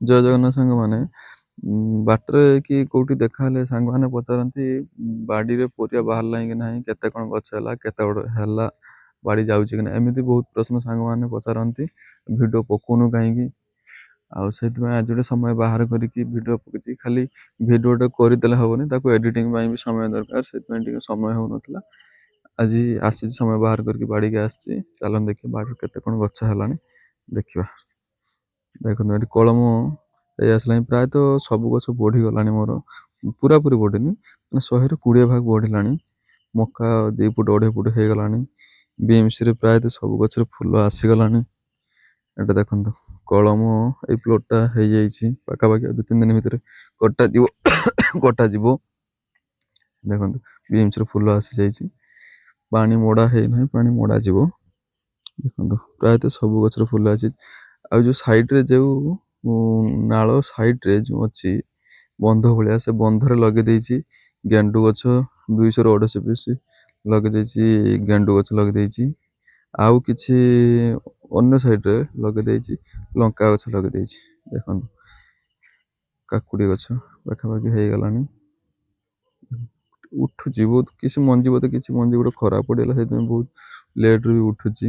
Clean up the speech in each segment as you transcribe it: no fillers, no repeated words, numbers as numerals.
ଜୟ ଜଗନ୍ନାଥ ସାଙ୍ଗମାନେ। ବାଟରେ କି କୋଉଠି ଦେଖାହେଲେ ସାଙ୍ଗମାନେ ପଚାରନ୍ତି ବାଡ଼ିରେ ପରିବା ବାହାରିଲାଣି କି ନାହିଁ, କେତେ କ'ଣ ଗଛ ହେଲା, କେତେ ବଡ଼ ହେଲା, ବାଡ଼ି ଯାଉଛି କି ନାହିଁ, ଏମିତି ବହୁତ ପ୍ରଶ୍ନ ସାଙ୍ଗମାନେ ପଚାରନ୍ତି। ଭିଡ଼ିଓ ପକଉନୁ କାହିଁକି? ଆଉ ସେଇଥିପାଇଁ ଆଜି ଗୋଟେ ସମୟ ବାହାର କରିକି ଭିଡ଼ିଓ ପକେଇଛି। ଖାଲି ଭିଡ଼ିଓଟା କରିଦେଲେ ହବନି, ତାକୁ ଏଡ଼ିଟିଂ ପାଇଁ ବି ସମୟ ଦରକାର, ସେଥିପାଇଁ ଟିକେ ସମୟ ହେଉନଥିଲା। ଆଜି ଆସିଛି ସମୟ ବାହାର କରିକି ବାଡ଼ିକି ଆସିଛି। ଚାଲନ୍ତୁ ଦେଖିବା ବାଡ଼ିରେ କେତେ କ'ଣ ଗଛ ହେଲାଣି ଦେଖିବା। ଦେଖନ୍ତୁ ଏଠି କଳମ ଏଇ ଆସିଲାଣି, ପ୍ରାୟତଃ ସବୁ ଗଛ ବଢ଼ିଗଲାଣି ମୋର, ପୁରାପୁରି ବଢ଼ିନି, ମାନେ 100ରୁ 20 ଭାଗ ବଢ଼ିଲାଣି। ମକା 2 ଫୁଟ 2.5 ଫୁଟ ହେଇଗଲାଣି। ବିମ୍ସରେ ପ୍ରାୟତଃ ସବୁ ଗଛରେ ଫୁଲ ଆସିଗଲାଣି। ଏଇଟା ଦେଖନ୍ତୁ କଳମ, ଏଇ ପ୍ଲଟଟା ହେଇଯାଇଛି ପାଖାପାଖି 2-3 ଦିନ ଭିତରେ କଟାଯିବ କଟାଯିବ। ଦେଖନ୍ତୁ ବିମ୍ସରେ ଫୁଲ ଆସିଯାଇଛି, ପାଣି ମଡ଼ା ହେଇନାହିଁ, ପାଣି ମଡ଼ାଯିବ। ଦେଖନ୍ତୁ ପ୍ରାୟତଃ ସବୁ ଗଛରେ ଫୁଲ ଅଛି। ଆଉ ଯେଉଁ ସାଇଡ଼ରେ ଯେଉଁ ନାଳ ସାଇଡ଼ରେ ଯେଉଁ ଅଛି ବନ୍ଧ ଭଳିଆ, ସେ ବନ୍ଧରେ ଲଗେଇ ଦେଇଛି ଗେଣ୍ଡୁ ଗଛ 200ରୁ 250 ପିସ୍ ଲଗେଇ ଦେଇଛି, ଗେଣ୍ଡୁ ଗଛ ଲଗେଇ ଦେଇଛି। ଆଉ କିଛି ଅନ୍ୟ ସାଇଡ଼ରେ ଲଗେଇ ଦେଇଛି ଲଙ୍କା ଗଛ ଲଗେଇ ଦେଇଛି। ଦେଖନ୍ତୁ କାକୁଡ଼ି ଗଛ ପାଖାପାଖି ହେଇଗଲାଣି, ଉଠୁଛି ବହୁତ। କିଛି ମଞ୍ଜି ବୋଧେ କିଛି ମଞ୍ଜି ଗୋଟେ ଖରାପ ପଡ଼ିଗଲା, ସେଥିପାଇଁ ବହୁତ ଲେଟ୍ରେ ବି ଉଠୁଛି।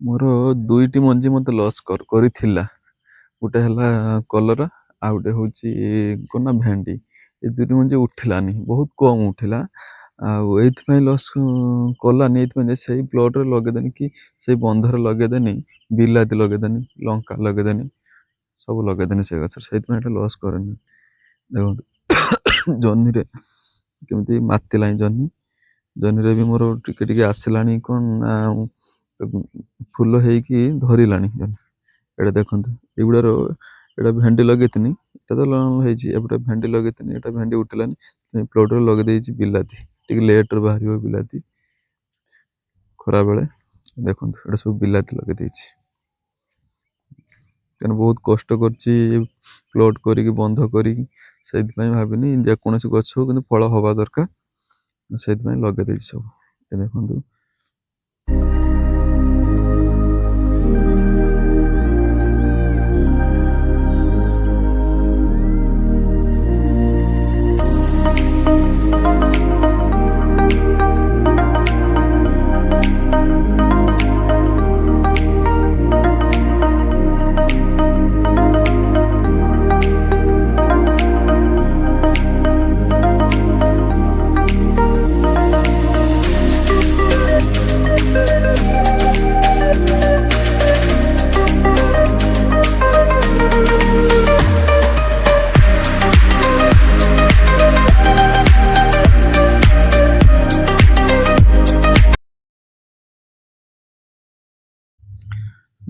ମୋର 2ଟି ମଞ୍ଜି ମୋତେ ଲସ୍ କରିଥିଲା। ଗୋଟେ ହେଲା କଲରା, ଆଉ ଗୋଟେ ହେଉଛି କ'ଣ ନା ଭେଣ୍ଡି। ଏ 2ଟି ମଞ୍ଜି ଉଠିଲାନି, ବହୁତ କମ୍ ଉଠିଲା। ଆଉ ଏଇଥିପାଇଁ ଲସ୍ କଲାନି, ଏଇଥିପାଇଁ ଯେ ସେଇ ପ୍ଲଟ୍ରେ ଲଗେଇଦେନି କି ସେଇ ବନ୍ଧରେ ଲଗେଇଦେନି, ବିଲାତି ଲଗେଇଦେନି, ଲଙ୍କା ଲଗେଇଦେନି, ସବୁ ଲଗେଇଦେନି ସେ ଗଛରେ, ସେଇଥିପାଇଁ ଏଇଟା ଲସ୍ କରେନି। ଦେଖନ୍ତୁ ଜହ୍ନିରେ କେମିତି ମାତିଲାଣି ଜହ୍ନିରେ ବି ମୋର ଟିକେ ଟିକେ ଆସିଲାଣି କ'ଣ ନା ଫୁଲ ହେଇକି ଧରିଲାଣି ଜହ୍ନି। ଏଇଟା ଦେଖନ୍ତୁ ଏଇଗୁଡ଼ାର, ଏଇଟା ଭେଣ୍ଡି ଲଗେଇଥିନି, ଏଇଟା ତ ହେଇଛି। ଏପଟେ ଭେଣ୍ଡି ଲଗେଇଥିନି, ଏଇଟା ଭେଣ୍ଡି ଉଠିଲାନି, ପ୍ଲଟ୍ରେ ଲଗେଇ ଦେଇଛି ବିଲାତି, ଟିକେ ଲେଟ୍ରେ ବାହାରିବ ବିଲାତି ଖରାବେଳେ। ଦେଖନ୍ତୁ ଏଇଟା ସବୁ ବିଲାତି ଲଗେଇ ଦେଇଛି, କାରଣ ବହୁତ କଷ୍ଟ କରିଛି ପ୍ଲଟ୍ କରିକି ବନ୍ଧ କରିକି। ସେଇଥିପାଇଁ ଭାବିନି ଯେକୌଣସି ଗଛ ହଉ କିନ୍ତୁ ଫଳ ହେବା ଦରକାର, ସେଇଥିପାଇଁ ଲଗେଇ ଦେଇଛି ସବୁ। ଏ ଦେଖନ୍ତୁ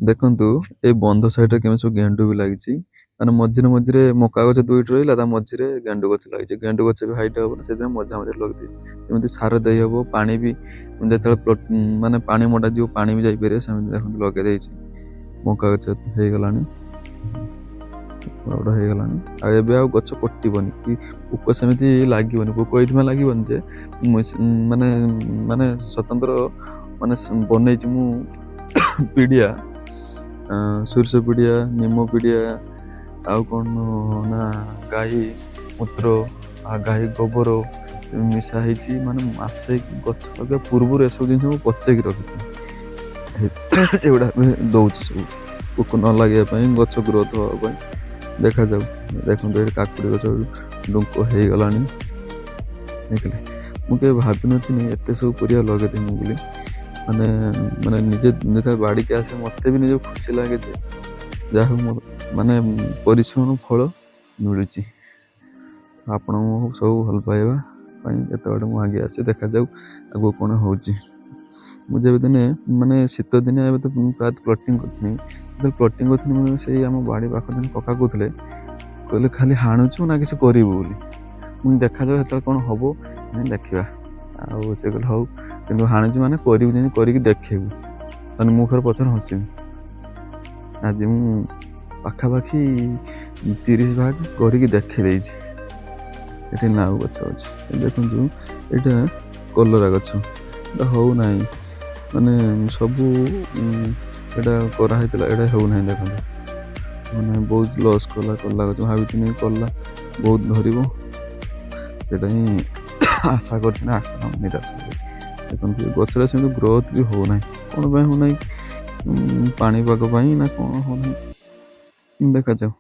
ଦେଖନ୍ତୁ ଏଇ ବନ୍ଧ ସାଇଡ଼ରେ କେମିତି ସବୁ ଗେଣ୍ଡୁ ବି ଲାଗିଛି, ମାନେ ମଝିରେ ମକା ଗଛ 2ଟି ରହିଲା, ତା ମଝିରେ ଗେଣ୍ଡୁ ଗଛ ଲାଗିଛି। ଗେଣ୍ଡୁ ଗଛ ବି ହାଇଟ୍ ହବ ନା, ସେଥିପାଇଁ ମଝିରେ ଲଗେଇଦେଇଛି। ଯେମିତି ସାର ଦେଇହବ, ପାଣି ବି ଯେତେବେଳେ ମାନେ ପାଣି ମଡ଼ାଯିବ ପାଣି ବି ଯାଇପାରିବ, ସେମିତି ଦେଖନ୍ତୁ ଲଗେଇ ଦେଇଛି। ମକା ଗଛ ହେଇଗଲାଣି, ବଡ଼ ହେଇଗଲାଣି। ଆଉ ଏବେ ଆଉ ଗଛ କଟିବନି କି ପୋକ ସେମିତି ଲାଗିବନି। ପୋକ ଏଇଥିପାଇଁ ଲାଗିବନି ଯେ ମାନେ ମାନେ ସ୍ୱତନ୍ତ୍ର ମାନେ ବନେଇଛି ମୁଁ ପିଡ଼ିଆ, ସୋରିଷ ପିଡ଼ିଆ, ନିମ ପିଡ଼ିଆ, ଆଉ କ'ଣ ନା ଗାଈ ମୂତ୍ର, ଗାଈ ଗୋବର ମିଶା ହେଇଛି। ମାନେ ମାସେ ଗଛ ଲଗେଇବା ପୂର୍ବରୁ ଏସବୁ ଜିନିଷ ମୁଁ ପଚେଇକି ରଖିଥିଲି, ସେଗୁଡ଼ା ଦେଉଛି ସବୁ ପୋକ ନ ଲାଗିବା ପାଇଁ, ଗଛ ଗ୍ରୋଥ୍ ହେବା ପାଇଁ। ଦେଖାଯାଉ। ଦେଖନ୍ତୁ ଏଠି କାକୁଡ଼ି ଗଛ ଡୁଙ୍କ ହେଇଗଲାଣି, ଦେଖିଲେ। ମୁଁ କେବେ ଭାବିନଥିଲି ଏତେ ସବୁ ପରିବା ଲଗେଇଦେବି ବୋଲି। ମାନେ ନିଜେ ଯେତେବେଳେ ବାଡ଼ିକି ଆସେ ମୋତେ ବି ନିଜକୁ ଖୁସି ଲାଗେ ଯେ ଯାହା ହଉ ମାନେ ପରିଶ୍ରମର ଫଳ ମିଳୁଛି। ଆପଣଙ୍କୁ ସବୁ ଭଲ ପାଇବା ପାଇଁ ଏତେ ବାଟ ମୁଁ ଆଗେଇ ଆସିଛି। ଦେଖାଯାଉ ଆଗକୁ କ'ଣ ହେଉଛି। ମୁଁ ଯେବେ ଦିନେ ମାନେ ଶୀତ ଦିନେ ଏବେ ତ ପ୍ରାୟତଃ ପ୍ଲଟିଂ କରିଥିଲି, ଯେତେବେଳେ ପ୍ଲଟିଂ କରିଥିଲି ମୁଁ ସେଇ ଆମ ବାଡ଼ି ପାଖ ଦିନ କକା କହିଲେ ଖାଲି ହାଣୁଛୁ ନା କିଛି କରିବୁ ବୋଲି। ମୁଁ ଦେଖାଯାଉ ସେତେବେଳେ କ'ଣ ହେବ ଦେଖିବା। ଆଉ ସେ କହିଲେ ହଉ, କିନ୍ତୁ ହାଣୁଛୁ ମାନେ କରିବୁ, ଯେମିତି କରିକି ଦେଖେଇବୁ, ମାନେ ମୁଁ ଫେରେ ପଛରେ ହସିବି। ଆଜି ମୁଁ ପାଖାପାଖି 30 ଭାଗ କରିକି ଦେଖେଇ ଦେଇଛି। ଏଠି ନାଉ ଗଛ ଅଛି, ଦେଖନ୍ତୁ ଏଇଟା କଲରା ଗଛ, ଏଇଟା ହଉନାହିଁ। ମାନେ ସବୁ ଏଇଟା କରାହେଇଥିଲା, ଏଇଟା ହେଉନାହିଁ ଦେଖନ୍ତୁ, ମାନେ ବହୁତ ଲସ୍ କଲା ଗଛ, ଭାବିଥିଲି କଲା ବହୁତ ଧରିବ, ସେଇଟା ହିଁ ଆଶା କରିଥିଲି, ଆଶା ନିରାଶ ହେଲି। ଦେଖନ୍ତୁ ଏ ଗଛଟା ସେମିତି ଗ୍ରୋଥ୍ ବି ହେଉନାହିଁ, କ'ଣ ପାଇଁ ହେଉନାହିଁ, ପାଣିପାଗ ପାଇଁ ନା କ'ଣ ହେଉନାହିଁ ଦେଖାଯାଉ।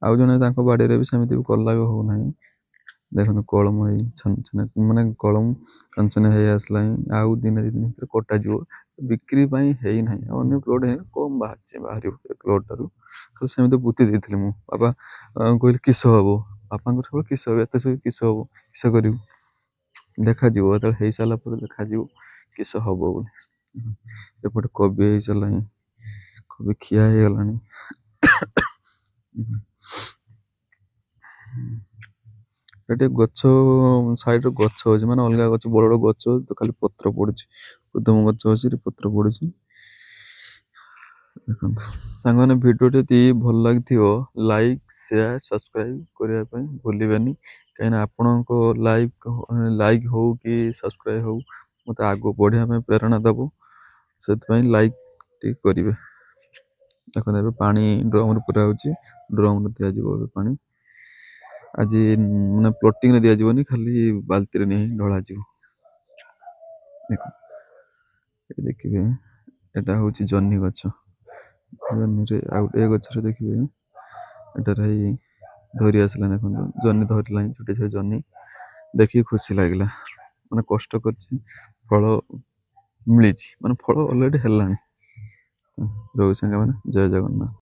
ଆଉ ଜଣେ ତାଙ୍କ ବାଡ଼ିରେ ବି ସେମିତି ବି କଲା ବି ହେଉନାହିଁ, ଦେଖନ୍ତୁ କଳମ ହେଇ ମାନେ କଳମ ଛନଛନିଆ ହେଇ ଆସିଲାଣି, ଆଉ ଦିନେ ଦୁଇ ଦିନ ଭିତରେ କଟାଯିବ, ବିକ୍ରି ପାଇଁ ହେଇନାହିଁ, ଆଉ ଅନ୍ୟ ପ୍ଲଟ୍ କମ୍ ବାହାରିବ ଏ ପ୍ଲଟ୍ଟାରୁ, ତ ସେମିତି ପୋତି ଦେଇଥିଲି ମୁଁ। ବାପା କହିଲେ କିସ ହବ, ବାପାଙ୍କର ସବୁବେଳେ କିସ ହବ, ଏତେ ସବୁ କିସ ହବ, କିସ କରିବୁ, ଦେଖାଯିବ ଯେତେବେଳେ ହେଇସାରିଲା ପରେ ଦେଖାଯିବ କିସ ହବ ବୋଲି। ଏପଟେ କୋବି ହେଇସାରିଲାଣି, କୋବି ଖିଆ ହେଇଗଲାଣି। ଏଠି ଗଛ ସାଇଡରେ ଗଛ ଅଛି, ମାନେ ଅଲଗା ଗଛ ବଡ଼ ବଡ଼ ଗଛ ଅଛି, ତ ଖାଲି ପତ୍ର ପଡୁଛି, ଉତ୍ତମ ଗଛ ଅଛି, ପତ୍ର ପଡୁଛି। ଦେଖନ୍ତୁ ସାଙ୍ଗମାନେ, ଭିଡ଼ିଓଟି ଯଦି ଭଲ ଲାଗିଥିବ ଲାଇକ୍ ସେୟାର ସବସ୍କ୍ରାଇବ୍ କରିବା ପାଇଁ ଭୁଲିବେନି, କାହିଁକିନା ଆପଣଙ୍କ ଲାଇକ୍ ହଉ କି ସବସ୍କ୍ରାଇବ୍ ହଉ ମୋତେ ଆଗକୁ ବଢ଼ିବା ପାଇଁ ପ୍ରେରଣା ଦେବ, ସେଥିପାଇଁ ଲାଇକ୍ ଟିକେ କରିବେ। ଦେଖନ୍ତୁ ଏବେ ପାଣି ଡ୍ରମ୍ରେ ପୁରା ହେଉଛି, ଡ୍ରମ୍ରେ ଦିଆଯିବ ଏବେ ପାଣି, ଆଜି ମାନେ ପ୍ଲଟିଂରେ ଦିଆଯିବନି, ଖାଲି ବାଲ୍ଟିରେ ନେଇ ଢଳାଯିବ। ଦେଖ ଏଠି ଦେଖିବେ, ଏଟା ହେଉଛି ଜହ୍ନି ଗଛ, ଜହ୍ନିରେ ଆଉ ଏ ଗଛରେ ଦେଖିବେ ଏଟାରେ ହେଇ ଧରି ଆସିଲା, ଦେଖନ୍ତୁ ଜହ୍ନି ଧରିଲାଣି, ଛୋଟ ଛୋଟ ଜହ୍ନି ଦେଖିକି ଖୁସି ଲାଗିଲା, ମାନେ କଷ୍ଟ କରିଛି ଫଳ ମିଳିଛି, ମାନେ ଫଳ ଅଲରେଡ଼ି ହେଲାଣି। ରହୁଛି ସାଙ୍ଗମାନେ, ଜୟ ଜଗନ୍ନାଥ।